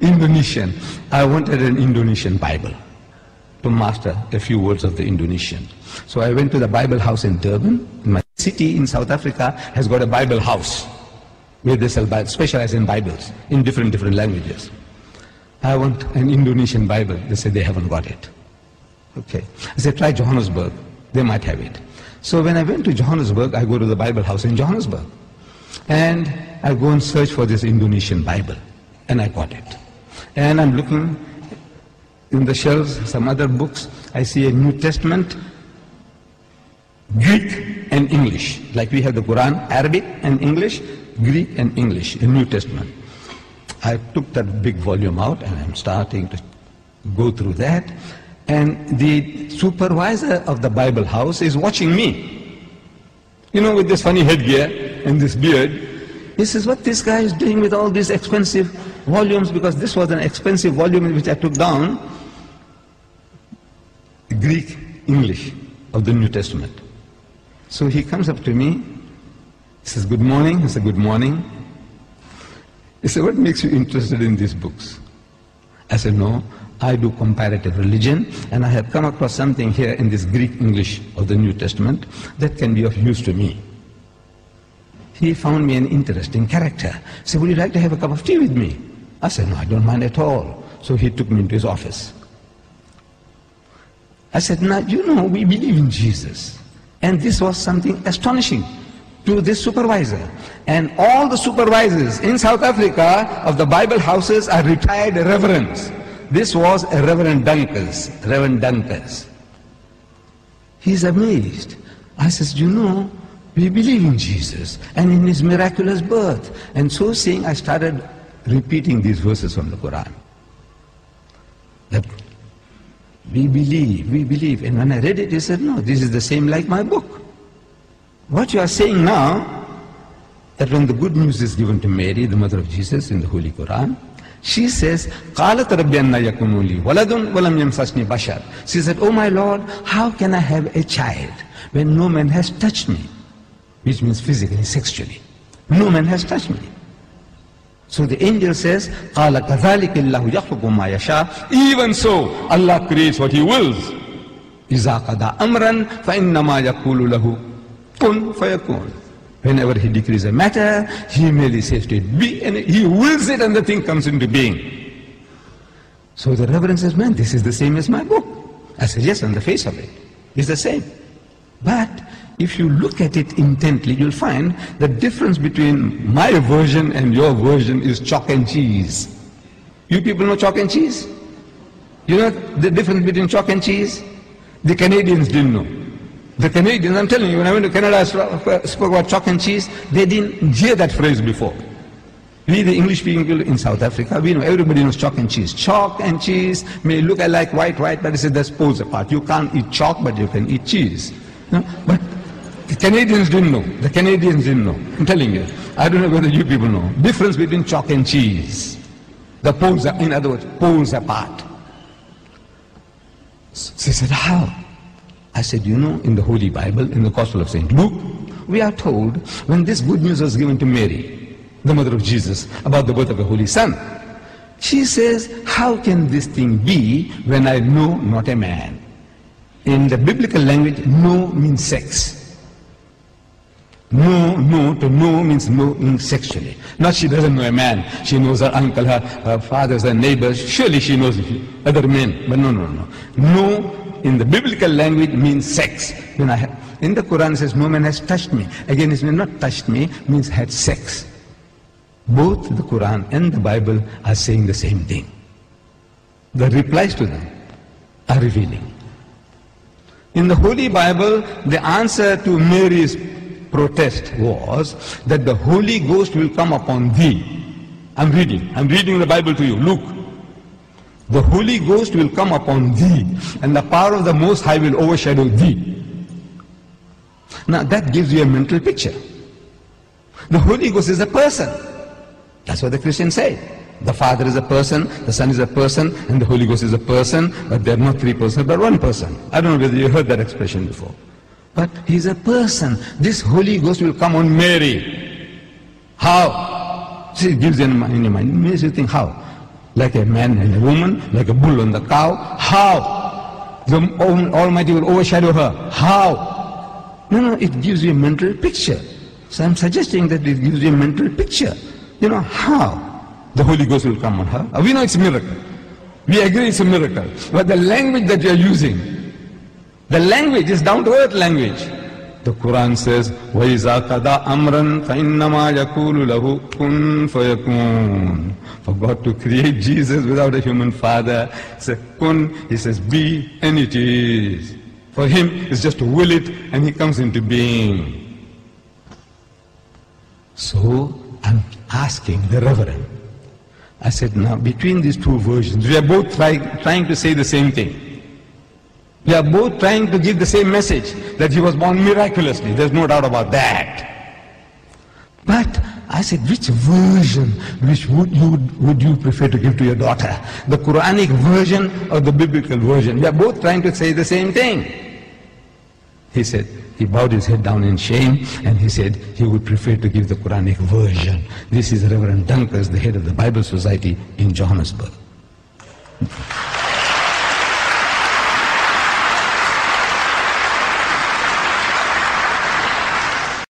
Indonesian. I wanted an Indonesian Bible to master a few words of the Indonesian. So I went to the Bible house in Durban. My city in South Africa has got a Bible house where they sell Bibles, specialize in Bibles in different languages. I want an Indonesian Bible. They said they haven't got it. Okay. I said, try Johannesburg. They might have it. So when I went to Johannesburg, I go to the Bible house in Johannesburg. And I go and search for this Indonesian Bible. And I got it. And I'm looking in the shelves, some other books. I see a New Testament, Greek and English. Like we have the Quran, Arabic and English, Greek and English, a New Testament. I took that big volume out and I'm starting to go through that. And the supervisor of the Bible house is watching me. You know, with this funny headgear and this beard. He says, what this guy is doing with all these expensive volumes, because this was an expensive volume which I took down, Greek, English of the New Testament. So he comes up to me, he says, good morning. I said, good morning. He said, what makes you interested in these books? I said, no, I do comparative religion, and I have come across something here in this Greek English of the New Testament that can be of use to me. He found me an interesting character. He said, would you like to have a cup of tea with me? I said, no, I don't mind at all. So he took me into his office. I said, now, you know, we believe in Jesus. And this was something astonishing to this supervisor. And all the supervisors in South Africa of the Bible houses are retired reverends. This was a Reverend Dunkers. He's amazed. I says, you know, we believe in Jesus and in his miraculous birth. And so saying, I started repeating these verses from the Quran. That we believe. And when I read it, he said, no, this is the same like my book. What you are saying now, that when the good news is given to Mary, the mother of Jesus, in the Holy Quran, she says, قَالَتْ رَبِّ أَنَّ يَكُونُ لِي وَلَدٌ وَلَمْ يَمْسَسْنِي بَشَرٌ. She said, oh my Lord, how can I have a child when no man has touched me? Which means physically, sexually. No man has touched me. So the angel says, قَالَ كَذَلِكَ اللَّهُ يَخْلُقُ مَا يَشَاءُ. Even so, Allah creates what He wills. إِذَا قَضَى أَمْرًا فَإِنَّمَا يَقُولُ لَهُ كُن فَيَكُونُ. Whenever He decrees a matter, He merely says to it, be, and He wills it and the thing comes into being. So the Reverend says, man, this is the same as my book. I said, yes, on the face of it, it's the same. But if you look at it intently, you'll find the difference between my version and your version is chalk and cheese. You people know chalk and cheese? You know the difference between chalk and cheese? The Canadians didn't know. The Canadians, I'm telling you, when I went to Canada, I spoke about chalk and cheese. They didn't hear that phrase before. We, the English people in South Africa, we know, everybody knows chalk and cheese. Chalk and cheese may look like white, but it says that's poles apart. You can't eat chalk, but you can eat cheese. No? But the Canadians didn't know. The Canadians didn't know. I'm telling you. I don't know whether you people know. Difference between chalk and cheese. The poles are, in other words, poles apart. So they said, how? I said, you know, in the Holy Bible, in the Gospel of St. Luke, we are told when this good news was given to Mary, the mother of Jesus, about the birth of the Holy Son, she says, how can this thing be when I know not a man? In the biblical language, no means sex. No to know means no sexually. Not she doesn't know a man. She knows her uncle, her fathers, her neighbors. Surely she knows other men. But no. No in the biblical language means sex. In the Quran it says, no man has touched me. Again, it means not touched me, means had sex. Both the Quran and the Bible are saying the same thing. The replies to them are revealing. In the Holy Bible, the answer to Mary's protest was that the Holy Ghost will come upon thee. I'm reading the Bible to you. Luke. The Holy Ghost will come upon thee, and the power of the Most High will overshadow thee. Now that gives you a mental picture. The Holy Ghost is a person. That's what the Christians say. The Father is a person, the Son is a person, and the Holy Ghost is a person, but they're not three persons, but one person. I don't know whether you heard that expression before. But He's a person. This Holy Ghost will come on Mary. How? See, it gives you in your mind. It makes you think how. like a man and a woman, like a bull and a cow. How? The Almighty will overshadow her. How? No, it gives you a mental picture. So I'm suggesting that it gives you a mental picture. How the Holy Ghost will come on her. We know it's a miracle. We agree it's a miracle. But the language that you're using, the language is down-to-earth language. The Quran says, وَإِذَا قَضَى أَمْرًا فَإِنَّمَا يَقُولُ لَهُ كُن فَيَكُونُ. For God to create Jesus without a human father, he says, kun, he says, be, and it is. For him, it's just to will it, and he comes into being. So, I'm asking the Reverend, I said, now, between these two versions, we are both trying to say the same thing. We are both trying to give the same message, that he was born miraculously. There's no doubt about that. But I said, which version would you prefer to give to your daughter? The Quranic version or the biblical version? We are both trying to say the same thing. He said, he bowed his head down in shame, and he said he would prefer to give the Quranic version. This is Reverend Dunkers, the head of the Bible Society in Johannesburg.